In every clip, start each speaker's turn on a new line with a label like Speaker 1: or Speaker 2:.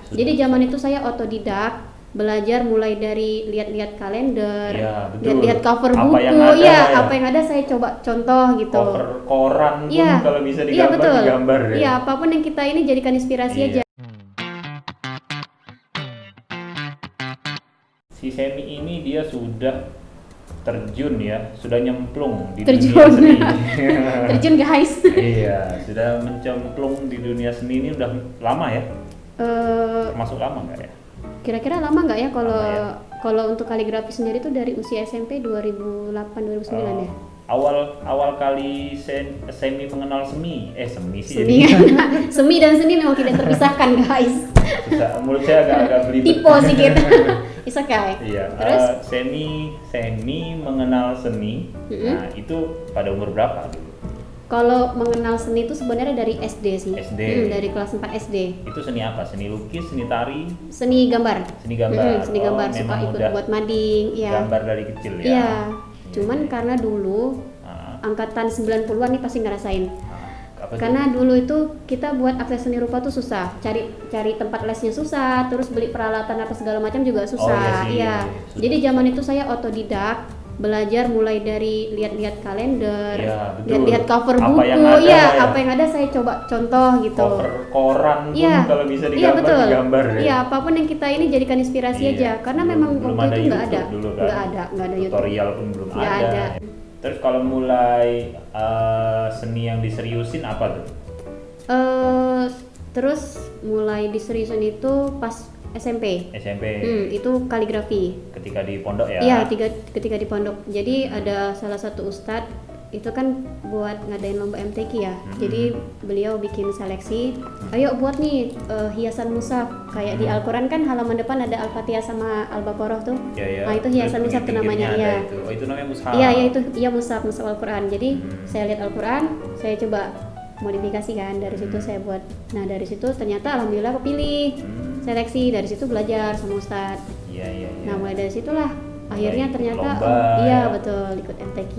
Speaker 1: Jadi zaman itu saya otodidak, belajar mulai dari lihat-lihat kalender,
Speaker 2: Iya, betul.
Speaker 1: lihat-lihat cover
Speaker 2: Apa
Speaker 1: buku,
Speaker 2: yang ada
Speaker 1: ya
Speaker 2: ya?
Speaker 1: apa yang ada saya coba contoh gitu.
Speaker 2: Cover koran pun
Speaker 1: Iya,
Speaker 2: kalau bisa
Speaker 1: iya
Speaker 2: digambar,
Speaker 1: betul.
Speaker 2: digambar ya.
Speaker 1: Iya, apapun yang kita ini jadikan inspirasi
Speaker 2: Iya.
Speaker 1: aja.
Speaker 2: Si Semi ini dia sudah terjun ya, sudah nyemplung di
Speaker 1: Terjun.
Speaker 2: dunia seni.
Speaker 1: Terjun guys.
Speaker 2: Iya, sudah mencemplung di dunia seni ini udah lama ya? Termasuk lama nggak ya?
Speaker 1: Kira-kira lama nggak ya kalau
Speaker 2: Lama ya.
Speaker 1: kalau untuk kaligrafi sendiri tuh dari usia SMP 2008 2009 ya?
Speaker 2: Awal kali Semi mengenal semi sih
Speaker 1: Seni.
Speaker 2: jadi
Speaker 1: Semi dan seni memang tidak terpisahkan guys.
Speaker 2: susah, mulut saya agak belibet.
Speaker 1: Tipe sih kita. It's okay.
Speaker 2: Iya.
Speaker 1: Terus
Speaker 2: Semi mengenal seni. Nah itu pada umur berapa dulu?
Speaker 1: kalau mengenal seni itu sebenarnya dari SD sih.
Speaker 2: SD.
Speaker 1: Dari kelas 4 SD.
Speaker 2: Itu seni apa? Seni lukis, seni tari,
Speaker 1: Seni gambar.
Speaker 2: seni gambar.
Speaker 1: Seni gambar, suka
Speaker 2: memang
Speaker 1: ikut
Speaker 2: udah
Speaker 1: buat mading, ya.
Speaker 2: gambar dari kecil ya.
Speaker 1: Iya. Cuman karena dulu
Speaker 2: Ah,
Speaker 1: angkatan 90-an nih pasti ngerasain.
Speaker 2: apa tuh?
Speaker 1: Karena dulu itu kita buat akses seni rupa tuh susah, cari tempat lesnya susah, terus beli peralatan apa segala macam juga susah.
Speaker 2: iya sih,
Speaker 1: Iya.
Speaker 2: susah.
Speaker 1: Jadi zaman itu saya otodidak, belajar mulai dari lihat-lihat kalender,
Speaker 2: Iya, betul.
Speaker 1: lihat-lihat cover
Speaker 2: Apa
Speaker 1: buku,
Speaker 2: yang ada
Speaker 1: ya
Speaker 2: ya?
Speaker 1: apa yang ada saya coba contoh gitu.
Speaker 2: Cover koran pun
Speaker 1: Iya.
Speaker 2: kalau bisa
Speaker 1: Iya
Speaker 2: digambar,
Speaker 1: betul.
Speaker 2: digambar ya.
Speaker 1: Iya, apapun yang kita ini jadikan inspirasi
Speaker 2: Iya.
Speaker 1: aja, karena
Speaker 2: Belum-
Speaker 1: memang
Speaker 2: belum
Speaker 1: waktu
Speaker 2: ada
Speaker 1: itu nggak ada,
Speaker 2: YouTube dulu kan.
Speaker 1: nggak ada YouTube.
Speaker 2: Tutorial pun belum
Speaker 1: Nggak
Speaker 2: ada.
Speaker 1: ada.
Speaker 2: Terus kalau mulai seni yang diseriusin apa tuh?
Speaker 1: Terus mulai diseriusin itu pas SMP.
Speaker 2: SMP.
Speaker 1: Itu kaligrafi.
Speaker 2: Ketika di pondok ya.
Speaker 1: Iya, ketika di pondok. Jadi ada salah satu ustadz itu kan buat ngadain lomba MTQ ya. Jadi beliau bikin seleksi, ayo buat nih hiasan mushaf. Kayak di Al-Qur'an kan halaman depan ada Al-Fatihah sama Al-Baqarah tuh.
Speaker 2: Iya, iya.
Speaker 1: Nah, itu hiasan
Speaker 2: Terus
Speaker 1: mushaf tuh
Speaker 2: pinggir-pinggirnya
Speaker 1: namanya.
Speaker 2: ada
Speaker 1: Iya.
Speaker 2: itu. Oh, itu namanya mushaf.
Speaker 1: Iya, itu iya mushaf Al-Qur'an. Jadi saya lihat Al-Qur'an, saya coba modifikasi kan, dari situ saya buat. Nah, dari situ ternyata alhamdulillah kepilih. Seleksi, dari situ belajar sama ustadz.
Speaker 2: Iya, iya, iya.
Speaker 1: Nah, mulai dari situlah akhirnya
Speaker 2: ikut
Speaker 1: ternyata
Speaker 2: lomba,
Speaker 1: iya
Speaker 2: ya.
Speaker 1: betul, ikut MTQ.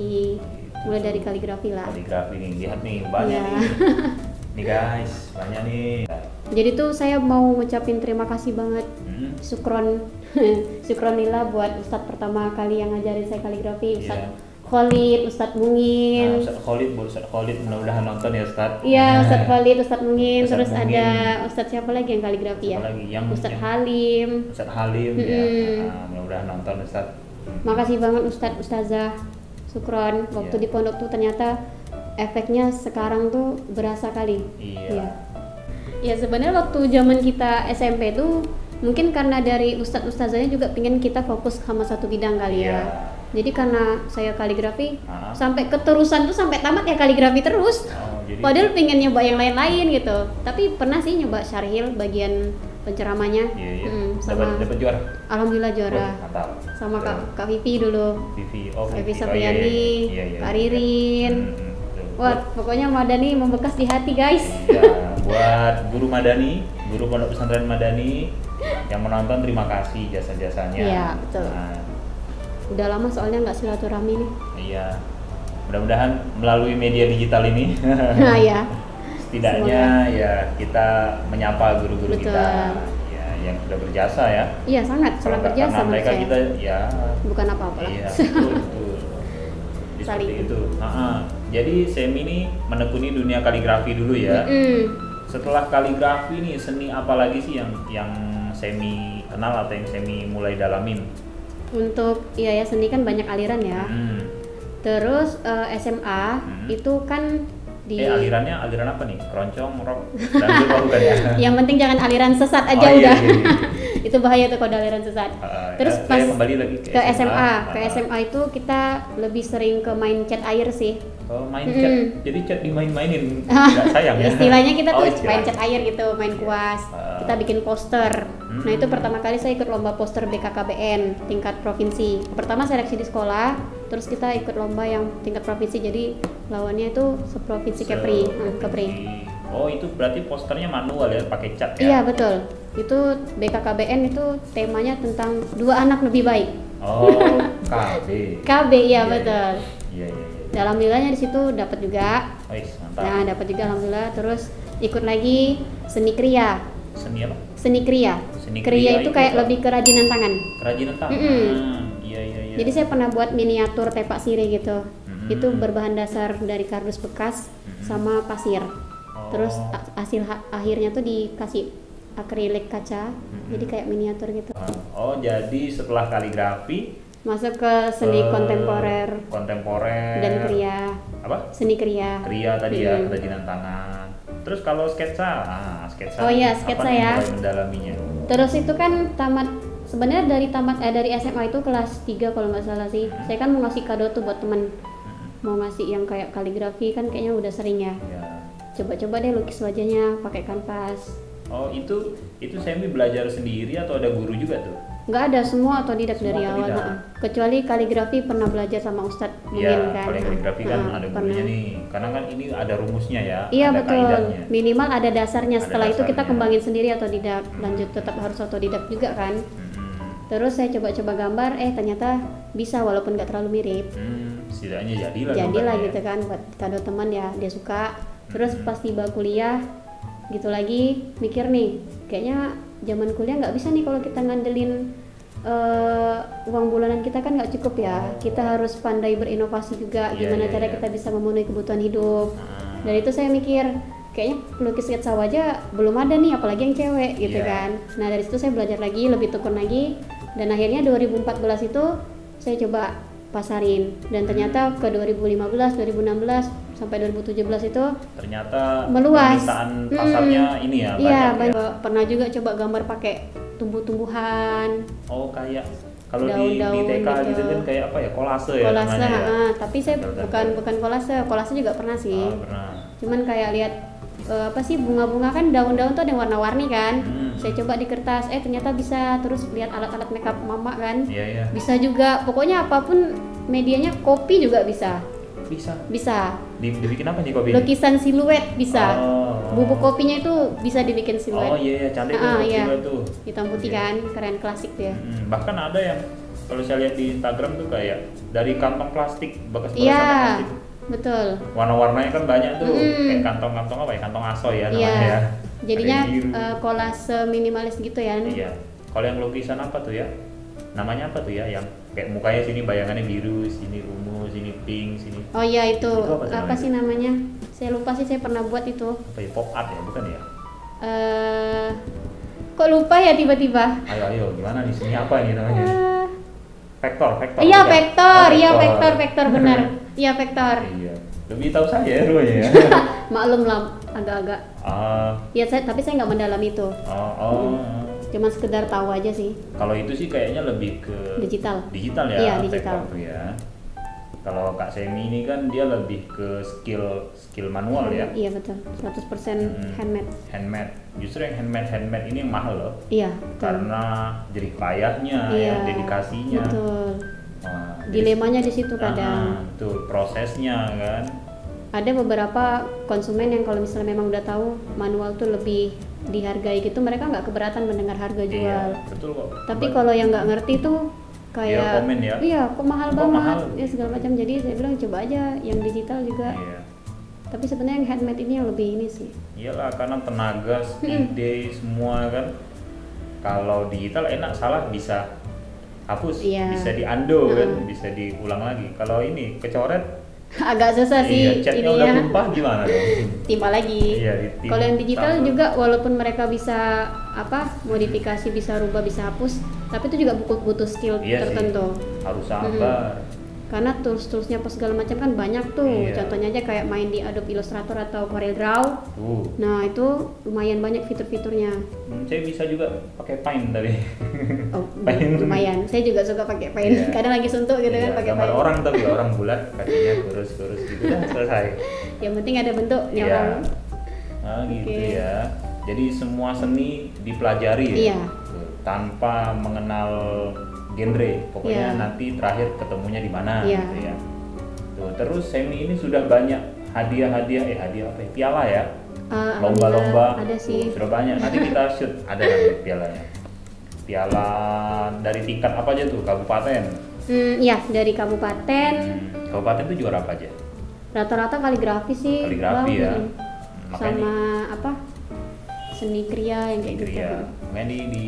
Speaker 1: Mulai dari kaligrafi lah.
Speaker 2: Kaligrafi nih, lihat nih banyak
Speaker 1: Iya.
Speaker 2: nih. Nih guys, banyak nih.
Speaker 1: Jadi tuh saya mau ngucapin terima kasih banget, syukron syukronillah buat ustadz pertama kali yang ngajarin saya kaligrafi, Ustadz
Speaker 2: Iya.
Speaker 1: Khalid, Ustadz
Speaker 2: Nah,
Speaker 1: Mungin.
Speaker 2: Ustadz Khalid mudah-mudahan nonton ya Ustadz.
Speaker 1: Iya, Ustadz Khalid, Ustadz Mungin,
Speaker 2: Ustadz
Speaker 1: terus
Speaker 2: Mungin.
Speaker 1: ada Ustadz siapa lagi yang kaligrafi ya?
Speaker 2: Siapa lagi? Yang
Speaker 1: Ustadz Halim.
Speaker 2: Ustadz Halim ya. Nah, mudah-mudahan nonton Ustadz.
Speaker 1: Makasih banget Ustadz Ustazah. Syukron. Waktu
Speaker 2: Iya.
Speaker 1: di pondok tuh ternyata efeknya sekarang tuh berasa kali.
Speaker 2: Iya.
Speaker 1: Ya sebenarnya waktu zaman kita SMP tuh mungkin karena dari ustadz ustazahnya juga pengen kita fokus sama satu bidang kali ya.
Speaker 2: Iya.
Speaker 1: Jadi karena saya kaligrafi
Speaker 2: Ah.
Speaker 1: sampai keterusan tuh sampai tamat ya kaligrafi terus.
Speaker 2: Oh, jadi
Speaker 1: Padahal pengen nyoba yang lain-lain gitu. Tapi pernah sih nyoba syarhil bagian penceramanya.
Speaker 2: iya, iya.
Speaker 1: Sama
Speaker 2: Dapat juara.
Speaker 1: alhamdulillah juara.
Speaker 2: Oh, mantap.
Speaker 1: Sama
Speaker 2: Keren.
Speaker 1: Kak Vivi dulu.
Speaker 2: Vivi. Oh,
Speaker 1: Vivi
Speaker 2: Vivi.
Speaker 1: Sapriani,
Speaker 2: Iya, iya.
Speaker 1: Kak Ririn.
Speaker 2: Betul.
Speaker 1: Wah, pokoknya Madani membekas di hati guys.
Speaker 2: Iya, buat guru Madani, guru Pondok Pesantren Madani yang menonton, terima kasih jasa-jasanya.
Speaker 1: Iya, betul.
Speaker 2: Nah,
Speaker 1: Udah lama soalnya nggak silaturahmi nih.
Speaker 2: iya. Mudah-mudahan melalui media digital ini
Speaker 1: Nah ya.
Speaker 2: setidaknya ya kita menyapa guru-guru
Speaker 1: Betul.
Speaker 2: kita ya yang sudah berjasa ya.
Speaker 1: Iya sangat berjasa
Speaker 2: Karena
Speaker 1: menurut
Speaker 2: mereka
Speaker 1: saya.
Speaker 2: kita ya
Speaker 1: Bukan apa-apa lah.
Speaker 2: iya betul. Jadi
Speaker 1: Saling.
Speaker 2: seperti itu. Jadi Semi ini menekuni dunia kaligrafi dulu ya. Setelah kaligrafi nih seni apa lagi sih yang Semi kenal atau yang Semi mulai dalamin?
Speaker 1: Untuk ya seni kan banyak aliran ya. Terus SMA itu kan di
Speaker 2: Alirannya aliran apa nih? Keroncong, rock, dangdut, oh, bukan ya?
Speaker 1: yang penting jangan aliran sesat aja
Speaker 2: Oh, iya,
Speaker 1: udah.
Speaker 2: iya, iya.
Speaker 1: Itu bahaya tuh kalau aliran sesat. Terus
Speaker 2: Saya
Speaker 1: pas
Speaker 2: kembali lagi
Speaker 1: ke SMA itu kita lebih sering ke main cat air sih.
Speaker 2: Oh, main cat. Jadi cat dimain-mainin. Enggak sayang ya.
Speaker 1: Istilahnya kita tuh
Speaker 2: istilahnya.
Speaker 1: main cat air gitu, main kuas. Kita bikin poster. Nah, itu pertama kali saya ikut lomba poster BKKBN tingkat provinsi. Pertama seleksi di sekolah, terus kita ikut lomba yang tingkat provinsi. Jadi lawannya itu seprovinsi Kepri.
Speaker 2: Oh, itu berarti posternya manual ya, pakai cat ya?
Speaker 1: Iya, betul. Itu BKKBN itu temanya tentang dua anak lebih baik.
Speaker 2: Oh, KB.
Speaker 1: KB iya betul.
Speaker 2: Iya, iya, iya.
Speaker 1: Alhamdulillahnya di situ dapat juga.
Speaker 2: Wih, mantap.
Speaker 1: Nah, dapat juga alhamdulillah. Terus ikut lagi seni kriya.
Speaker 2: Seni apa?
Speaker 1: seni kriya.
Speaker 2: Seni
Speaker 1: Kriya itu kayak
Speaker 2: apa?
Speaker 1: lebih kerajinan tangan.
Speaker 2: Kerajinan tangan. Iya.
Speaker 1: Jadi saya pernah buat miniatur tepak sirih gitu.
Speaker 2: Mm-mm.
Speaker 1: Itu berbahan dasar dari kardus bekas sama pasir. Terus hasil akhirnya tuh dikasih akrilik kaca. Jadi kayak miniatur gitu.
Speaker 2: Oh, jadi setelah kaligrafi
Speaker 1: Masuk ke seni kontemporer dan kriya.
Speaker 2: Apa?
Speaker 1: Seni kriya.
Speaker 2: Kriya tadi ya, kerajinan tangan. Terus kalau sketsa, sketsa.
Speaker 1: Oh iya,
Speaker 2: apa
Speaker 1: sketsa
Speaker 2: nih
Speaker 1: ya.
Speaker 2: mulai mendalaminya?
Speaker 1: Terus itu kan sebenarnya dari SMA itu kelas 3 kalau nggak salah sih. Saya kan mau ngasih kado tuh buat temen. Mau ngasih yang kayak kaligrafi kan kayaknya udah sering ya.
Speaker 2: Ya.
Speaker 1: Coba-coba deh lukis wajahnya pakai kanvas.
Speaker 2: Oh, itu Semi belajar sendiri atau ada guru juga tuh?
Speaker 1: Nggak ada, semua otodidak
Speaker 2: Semua
Speaker 1: dari awal.
Speaker 2: otodidak.
Speaker 1: Kecuali kaligrafi pernah belajar sama Ustadz
Speaker 2: Iya,
Speaker 1: Mumin kan.
Speaker 2: kalau kaligrafi kan ada gurunya
Speaker 1: pernah.
Speaker 2: nih. Karena kan ini ada rumusnya ya,
Speaker 1: Iya
Speaker 2: ada
Speaker 1: betul,
Speaker 2: kaidahnya.
Speaker 1: minimal ada dasarnya.
Speaker 2: Ada
Speaker 1: Setelah itu kita
Speaker 2: dasarnya.
Speaker 1: kembangin sendiri otodidak. Lanjut tetap harus otodidak juga kan. Terus saya coba-coba gambar, ternyata bisa walaupun nggak terlalu mirip.
Speaker 2: Setidaknya jadilah
Speaker 1: Jadilah
Speaker 2: gambarnya.
Speaker 1: gitu kan buat kado teman ya, dia suka. Terus pas tiba kuliah gitu lagi mikir nih, kayaknya zaman kuliah nggak bisa nih kalau kita ngandelin uang bulanan kita kan nggak cukup ya. Kita harus pandai berinovasi juga, gimana cara kita bisa memenuhi kebutuhan hidup. Dari itu saya mikir kayaknya pelukis sketsa wajah belum ada nih, apalagi yang cewek gitu kan. Nah dari situ saya belajar lagi, lebih tekun lagi, dan akhirnya 2014 itu saya coba pasarin, dan ternyata ke 2015, 2016 sampai 2017 itu
Speaker 2: ternyata
Speaker 1: meluas.
Speaker 2: permintaan pasarnya ini ya
Speaker 1: Iya,
Speaker 2: banyak ya.
Speaker 1: pernah juga coba gambar pakai tumbuh-tumbuhan,
Speaker 2: Oh, kayak kalau di
Speaker 1: daun-daun
Speaker 2: TK gitu
Speaker 1: gitu.
Speaker 2: kan kayak apa ya, kolase ya
Speaker 1: kolase.
Speaker 2: namanya ya.
Speaker 1: Tapi saya bukan kolase juga pernah sih.
Speaker 2: Pernah.
Speaker 1: Cuman kayak lihat apa sih, bunga-bunga kan daun-daun tuh ada yang warna-warni kan. Saya coba di kertas, ternyata bisa. Terus lihat alat-alat makeup mama kan,
Speaker 2: Iya.
Speaker 1: bisa juga. Pokoknya apapun medianya, kopi juga bisa.
Speaker 2: Bisa. Dibikin apa nih kopi?
Speaker 1: Lukisan siluet bisa.
Speaker 2: Oh.
Speaker 1: Bubuk kopinya itu bisa dibikin siluet.
Speaker 2: Oh iya, cantik tuh
Speaker 1: Iya.
Speaker 2: siluet tuh.
Speaker 1: Hitam putih kan, keren, klasik tuh ya.
Speaker 2: Bahkan ada yang kalau saya lihat di Instagram tuh kayak dari kantong plastik, bekas-bekas
Speaker 1: Iya,
Speaker 2: kantong plastik.
Speaker 1: betul.
Speaker 2: Warna-warnanya kan banyak tuh, kayak kantong-kantong apa ya? Kantong aso ya namanya
Speaker 1: Iya.
Speaker 2: ya.
Speaker 1: Jadinya
Speaker 2: Ada yang biru.
Speaker 1: kolase minimalis gitu ya.
Speaker 2: Iya. Kalau yang lukisan apa tuh ya? Namanya apa tuh ya? Yang kayak mukanya sini bayangannya biru, sini ungu, sini pink, sini
Speaker 1: Oh iya itu,
Speaker 2: Itu apa
Speaker 1: apa
Speaker 2: namanya?
Speaker 1: sih namanya? Saya lupa sih, saya pernah buat itu.
Speaker 2: apa ya? Pop art ya, bukan ya?
Speaker 1: Kok lupa ya tiba-tiba?
Speaker 2: Ayo, gimana nih? Sini apa nih namanya? Vektor.
Speaker 1: Iya
Speaker 2: bukan?
Speaker 1: vektor,
Speaker 2: Oh,
Speaker 1: iya vektor benar. Iya vektor.
Speaker 2: Iya. Lebih tahu saya ya rupanya ya.
Speaker 1: Maklum lah, agak-agak. Ya tapi saya nggak mendalami itu.
Speaker 2: Oh.
Speaker 1: Cuma sekedar tahu aja sih.
Speaker 2: Kalau itu sih kayaknya lebih ke
Speaker 1: Digital.
Speaker 2: ya.
Speaker 1: Iya, digital.
Speaker 2: vektor tuh ya. Kalau Kak Semi ini kan dia lebih ke skill manual ya.
Speaker 1: Iya betul, 100% handmade.
Speaker 2: Justru yang handmade ini yang mahal loh.
Speaker 1: Iya, betul.
Speaker 2: Karena jerih payahnya, ya, dedikasinya.
Speaker 1: Betul.
Speaker 2: Wah,
Speaker 1: Dilemanya di situ kadang.
Speaker 2: Tuh prosesnya kan.
Speaker 1: Ada beberapa konsumen yang kalau misalnya memang udah tahu manual tuh lebih dihargai gitu, mereka nggak keberatan mendengar harga jual.
Speaker 2: Iya, betul kok.
Speaker 1: Tapi kalau yang nggak ngerti tuh kayak
Speaker 2: Dia komen ya?
Speaker 1: iya kok mahal
Speaker 2: Kok
Speaker 1: banget
Speaker 2: mahal?
Speaker 1: ya segala macam. Jadi saya bilang coba aja yang digital juga.
Speaker 2: Iya.
Speaker 1: Tapi sebenarnya yang handmade ini yang lebih ini sih.
Speaker 2: Iyalah, karena tenaga, ide semua kan. Kalau digital enak, salah bisa hapus,
Speaker 1: Iya.
Speaker 2: bisa di-undo kan, bisa diulang lagi. Kalau ini kecoret,
Speaker 1: Agak susah
Speaker 2: iya,
Speaker 1: sih
Speaker 2: catnya udah
Speaker 1: ininya.
Speaker 2: tumpah gimana dong?
Speaker 1: Timpa lagi.
Speaker 2: Iya, ditimpa.
Speaker 1: Kalau yang digital juga walaupun mereka bisa modifikasi, bisa rubah, bisa hapus, tapi itu juga butuh skill
Speaker 2: Iya sih.
Speaker 1: tertentu.
Speaker 2: Harus sabar.
Speaker 1: Karena tools-toolsnya apa segala macam kan banyak tuh.
Speaker 2: Iya.
Speaker 1: Contohnya aja kayak main di Adobe Illustrator atau CorelDRAW. Nah itu lumayan banyak fitur-fiturnya.
Speaker 2: Saya bisa juga pakai Paint tadi.
Speaker 1: Oh,
Speaker 2: Paint.
Speaker 1: lumayan. Saya juga suka pakai Paint.
Speaker 2: Iya.
Speaker 1: Kadang lagi suntuk gitu kan pakai
Speaker 2: gambar
Speaker 1: Paint.
Speaker 2: orang tapi orang bulat, kakinya kurus-kurus gitu dah selesai.
Speaker 1: Yang penting ada bentuknya
Speaker 2: Iya.
Speaker 1: orang.
Speaker 2: Nah gitu
Speaker 1: Oke.
Speaker 2: ya. Jadi semua seni dipelajari ya.
Speaker 1: Iya.
Speaker 2: Tuh, tanpa mengenal genre. Pokoknya
Speaker 1: Iya.
Speaker 2: nanti terakhir ketemunya di mana
Speaker 1: Iya.
Speaker 2: gitu ya. Tuh, terus Semi ini sudah banyak hadiah apa ya? Piala ya. Lomba-lomba.
Speaker 1: Alhamdulillah, ada sih.
Speaker 2: Sudah banyak. Nanti kita shoot ada nanti pialanya. Piala dari tingkat apa aja tuh? Kabupaten.
Speaker 1: Iya dari kabupaten.
Speaker 2: Kabupaten itu juara apa aja?
Speaker 1: Rata-rata kaligrafi sih.
Speaker 2: Kaligrafi
Speaker 1: Bang.
Speaker 2: ya. Makanya
Speaker 1: Sama apa? seni kriya yang kayak gitu.
Speaker 2: Kriya. Makanya di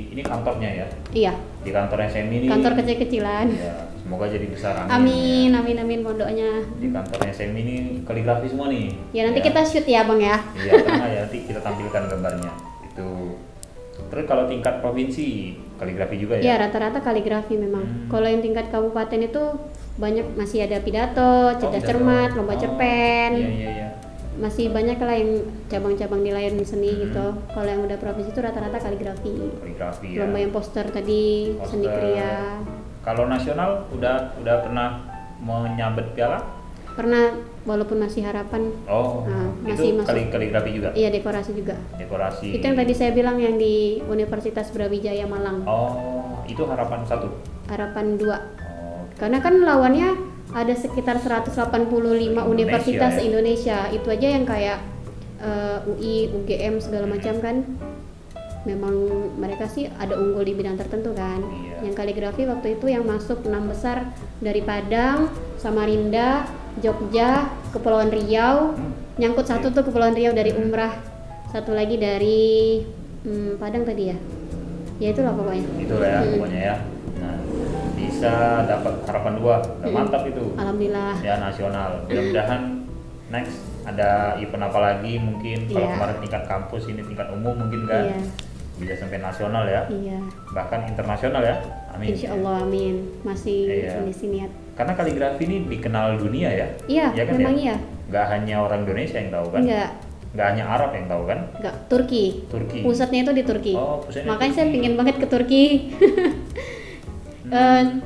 Speaker 2: ini kantornya ya.
Speaker 1: Iya.
Speaker 2: Di kantornya Semi ini.
Speaker 1: Kantor kecil-kecilan.
Speaker 2: Ya, semoga jadi besar.
Speaker 1: Amin, amin, amin pondoknya.
Speaker 2: Di kantornya Semi ini kaligrafi semua nih.
Speaker 1: Ya nanti kita shoot ya bang ya.
Speaker 2: Iya, karena ya nanti kita tampilkan gambarnya. Itu. Terus kalau tingkat provinsi kaligrafi juga ya?
Speaker 1: Iya rata-rata kaligrafi memang. Kalau yang tingkat kabupaten itu banyak masih ada pidato, cerdas cermat, lomba cerpen.
Speaker 2: Iya.
Speaker 1: Masih banyak lah yang cabang-cabang di lain seni gitu. Kalau yang udah provinsi itu rata-rata kaligrafi.
Speaker 2: Kaligrafi ya.
Speaker 1: Lomba yang poster tadi,
Speaker 2: Poster.
Speaker 1: seni kriya.
Speaker 2: Kalau nasional udah pernah menyabet piala?
Speaker 1: Pernah, walaupun masih harapan.
Speaker 2: Oh,
Speaker 1: Nah,
Speaker 2: itu
Speaker 1: masih
Speaker 2: kaligrafi juga?
Speaker 1: Iya, dekorasi juga.
Speaker 2: Dekorasi.
Speaker 1: Itu yang tadi saya bilang yang di Universitas Brawijaya Malang.
Speaker 2: Oh, itu harapan 1?
Speaker 1: Harapan 2.
Speaker 2: Oh,
Speaker 1: Karena kan lawannya ada sekitar 185 universitas
Speaker 2: ya?
Speaker 1: Indonesia. Itu aja yang kayak UI, UGM segala macam kan. Memang mereka sih ada unggul di bidang tertentu kan.
Speaker 2: Iya.
Speaker 1: Yang kaligrafi waktu itu yang masuk 6 besar dari Padang, Samarinda, Jogja, Kepulauan Riau. Nyangkut satu tuh Kepulauan Riau dari Umrah. Satu lagi dari Padang tadi ya. Ya itulah pokoknya.
Speaker 2: itulah ya pokoknya ya. Nah, bisa dapat harapan 2. Udah mantap itu.
Speaker 1: Alhamdulillah.
Speaker 2: Ya nasional. Mudah-mudahan next ada event apa lagi mungkin. Kalau
Speaker 1: Iya.
Speaker 2: kemarin tingkat kampus, ini tingkat umum mungkin kan.
Speaker 1: Iya.
Speaker 2: Bisa sampai nasional ya.
Speaker 1: Iya.
Speaker 2: Bahkan internasional ya. Amin.
Speaker 1: Insya Allah amin. Masih
Speaker 2: Iya.
Speaker 1: kondisi niat.
Speaker 2: Karena kaligrafi ini dikenal dunia ya.
Speaker 1: Iya,
Speaker 2: Ya kan
Speaker 1: memang
Speaker 2: ya?
Speaker 1: iya.
Speaker 2: Nggak hanya orang Indonesia yang tahu kan? Nggak hanya Arab yang tahu kan?
Speaker 1: Enggak, Turki.
Speaker 2: Turki.
Speaker 1: Pusatnya itu di Turki.
Speaker 2: Oh, pusatnya
Speaker 1: Makanya
Speaker 2: Turki.
Speaker 1: saya pingin banget ke Turki.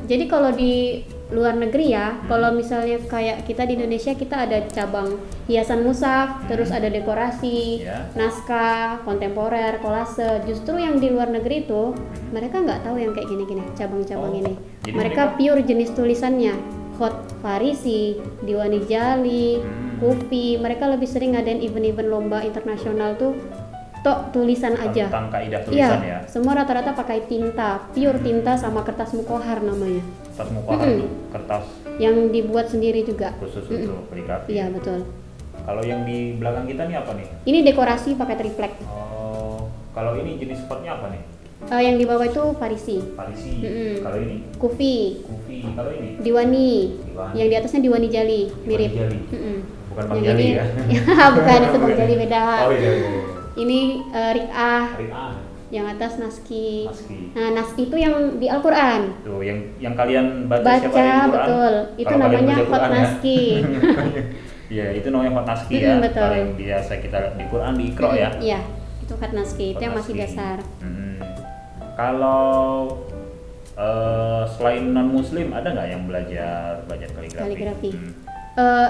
Speaker 1: Jadi kalau di luar negeri ya, kalau misalnya kayak kita di Indonesia, kita ada cabang hiasan mushaf, terus ada dekorasi,
Speaker 2: Ya.
Speaker 1: naskah, kontemporer, kolase. Justru yang di luar negeri itu mereka nggak tahu yang kayak gini-gini, cabang-cabang
Speaker 2: Oh,
Speaker 1: ini.
Speaker 2: jadi
Speaker 1: Mereka pure jenis tulisannya, Khot Farisi, Diwani Jali, Kufi. Mereka lebih sering ngadain event-event lomba internasional tuh tok tulisan aja.
Speaker 2: Tentang kaidah tulisan ya.
Speaker 1: Semua rata-rata pakai tinta, pure tinta sama kertas mukohar namanya.
Speaker 2: Kertas mukohar tuh, kertas
Speaker 1: Yang dibuat sendiri juga.
Speaker 2: khusus untuk kaligrafi.
Speaker 1: Iya, betul.
Speaker 2: Kalau yang di belakang kita nih apa nih?
Speaker 1: Ini dekorasi pakai triplek.
Speaker 2: Oh, kalau ini jenis spotnya apa nih?
Speaker 1: Yang di bawah itu Farisi,
Speaker 2: Farisi. Kalau ini
Speaker 1: Kufi,
Speaker 2: Kufi. Kalau ini
Speaker 1: Diwani.
Speaker 2: Diwani.
Speaker 1: Yang di atasnya Diwani Jali, mirip.
Speaker 2: Jali. Bukan Bang
Speaker 1: Yang
Speaker 2: Jali
Speaker 1: ini-
Speaker 2: ya.
Speaker 1: Bukan, itu Bang Jali beda.
Speaker 2: Oh iya.
Speaker 1: Ini Ri'ah,
Speaker 2: Ri'ah.
Speaker 1: yang atas Naski.
Speaker 2: Naski.
Speaker 1: Nah, Naski itu yang di Al-Quran.
Speaker 2: Tuh yang kalian baca setiap hari di Quran.
Speaker 1: Betul. Itu
Speaker 2: Kalau kalian
Speaker 1: namanya
Speaker 2: baca
Speaker 1: Khot
Speaker 2: Quran ya.
Speaker 1: Naski.
Speaker 2: Iya, itu namanya Khot Naski ya.
Speaker 1: Betul.
Speaker 2: Kalau yang biasa kita lihat di Quran di Iqra ya.
Speaker 1: Iya, itu Khot Naski. Itu
Speaker 2: Khot
Speaker 1: yang masih
Speaker 2: Naski.
Speaker 1: dasar.
Speaker 2: Kalau selain non muslim ada nggak yang belajar kaligrafi?
Speaker 1: Kaligrafi.
Speaker 2: Hmm.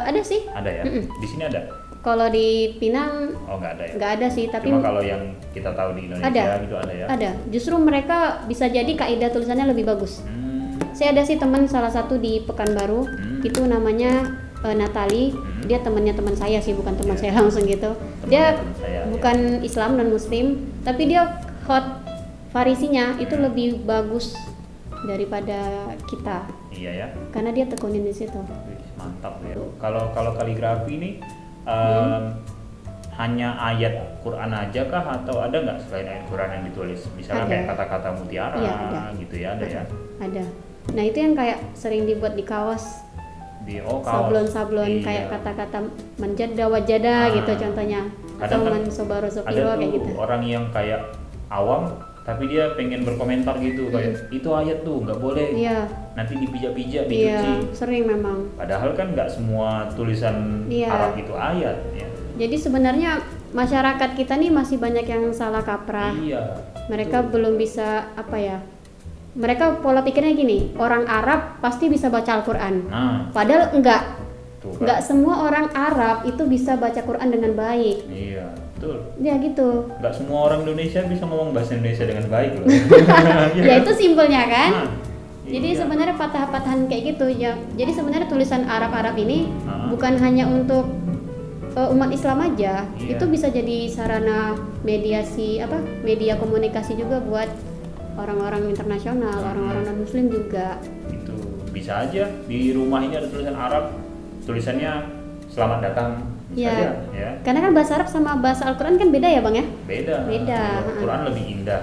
Speaker 1: Ada sih.
Speaker 2: Ada ya? Di sini ada?
Speaker 1: Kalau di Pinang
Speaker 2: Oh nggak ada ya?
Speaker 1: nggak ada sih, tapi
Speaker 2: Cuma kalau yang kita tahu di Indonesia
Speaker 1: Ada.
Speaker 2: gitu ada ya?
Speaker 1: ada. Justru mereka bisa jadi kaidah tulisannya lebih bagus.
Speaker 2: Hmm.
Speaker 1: Saya ada sih teman salah satu di Pekanbaru, itu namanya Natali. Dia temannya teman saya sih, bukan teman saya langsung gitu. Dia
Speaker 2: teman saya,
Speaker 1: bukan Islam non Muslim, tapi dia Khot Farisinya itu lebih bagus daripada kita,
Speaker 2: Iya ya.
Speaker 1: karena dia tekunin di situ.
Speaker 2: Wih, mantap ya. Kalau kaligrafi ini hanya ayat Quran aja kah atau ada nggak selain ayat Quran yang ditulis? Misalnya
Speaker 1: Ada.
Speaker 2: kayak kata-kata mutiara
Speaker 1: Iya, ada.
Speaker 2: gitu ya, ada ya.
Speaker 1: Ada. Nah itu yang kayak sering dibuat di kaos,
Speaker 2: Di kaos.
Speaker 1: sablon-sablon
Speaker 2: Iya.
Speaker 1: kayak kata-kata manjada wajada gitu contohnya, atau
Speaker 2: Kadang kan
Speaker 1: mansobaro
Speaker 2: ada
Speaker 1: sopiro
Speaker 2: tuh
Speaker 1: kayak gitu.
Speaker 2: orang yang kayak awam tapi dia pengen berkomentar gitu kayak itu ayat tuh nggak boleh
Speaker 1: Iya,
Speaker 2: nanti dipijak-pijak
Speaker 1: iya,
Speaker 2: dicuci.
Speaker 1: sering memang.
Speaker 2: Padahal kan nggak semua tulisan
Speaker 1: Iya.
Speaker 2: Arab itu ayat ya.
Speaker 1: Jadi sebenarnya masyarakat kita nih masih banyak yang salah kaprah.
Speaker 2: Iya.
Speaker 1: Mereka belum bisa apa ya? Mereka pola pikirnya gini, orang Arab pasti bisa baca Al-Quran.
Speaker 2: Nah,
Speaker 1: Padahal enggak.
Speaker 2: tuh kan.
Speaker 1: Enggak semua orang Arab itu bisa baca Quran dengan baik.
Speaker 2: Iya, betul.
Speaker 1: Ya gitu.
Speaker 2: Nggak semua orang Indonesia bisa ngomong bahasa Indonesia dengan baik loh.
Speaker 1: Ya itu simpelnya kan.
Speaker 2: Nah,
Speaker 1: Jadi
Speaker 2: iya.
Speaker 1: sebenarnya patah-patahan kayak gitu ya. Jadi sebenarnya tulisan Arab-Arab ini
Speaker 2: Ah.
Speaker 1: bukan hanya untuk umat Islam aja.
Speaker 2: Iya.
Speaker 1: Itu bisa jadi sarana mediasi media komunikasi juga buat orang-orang internasional, orang-orang non muslim juga.
Speaker 2: Itu bisa aja di rumah ini ada tulisan Arab, tulisannya selamat datang Bisa
Speaker 1: Ya.
Speaker 2: aja, ya.
Speaker 1: Karena kan bahasa Arab sama bahasa Al-Quran kan beda ya Bang ya?
Speaker 2: Beda.
Speaker 1: Beda.
Speaker 2: Al-Quran lebih indah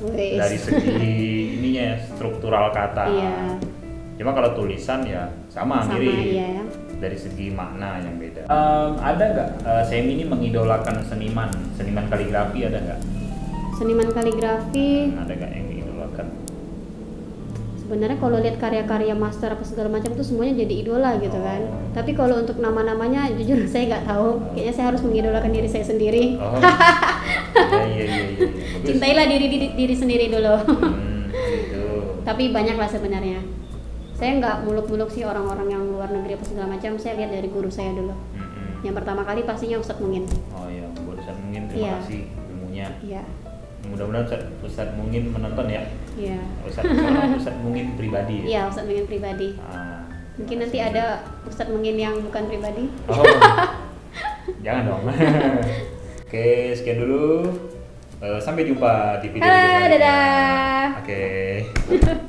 Speaker 1: Wes.
Speaker 2: dari segi ininya ya, struktural kata.
Speaker 1: Iya.
Speaker 2: Cuma kalau tulisan ya sama
Speaker 1: Sama,
Speaker 2: mirip.
Speaker 1: iya ya.
Speaker 2: Dari segi makna yang beda. Ada nggak Semi ini mengidolakan seniman kaligrafi ada nggak?
Speaker 1: Seniman kaligrafi
Speaker 2: Ada nggak yang diidolakan?
Speaker 1: sebenarnya kalau lihat karya-karya master apa segala macam tuh semuanya jadi idola gitu kan. Tapi kalau untuk nama-namanya jujur saya nggak tahu. Kayaknya saya harus mengidolakan diri saya sendiri.
Speaker 2: Oh, iya. Bagus.
Speaker 1: Cintailah diri sendiri dulu.
Speaker 2: Gitu.
Speaker 1: Tapi banyak lah sebenarnya. Saya nggak muluk-muluk sih orang-orang yang luar negeri apa segala macam. Saya lihat dari guru saya dulu. Yang pertama kali pastinya Ustadz Mungin.
Speaker 2: Oh iya, buat Ustadz Mungin terima
Speaker 1: Iya.
Speaker 2: kasih ilmunya.
Speaker 1: Iya.
Speaker 2: Mudah-mudahan Ustadz Mungin menonton ya.
Speaker 1: Iya.
Speaker 2: Ustadz Mungin pribadi ya.
Speaker 1: Iya, Ustadz Mungin pribadi. Mungkin nanti ada Ustadz Mungin yang bukan pribadi.
Speaker 2: Oh, jangan dong. Oke, sekian dulu. Sampai jumpa di video
Speaker 1: Halo,
Speaker 2: selanjutnya.
Speaker 1: dadah.
Speaker 2: Oke.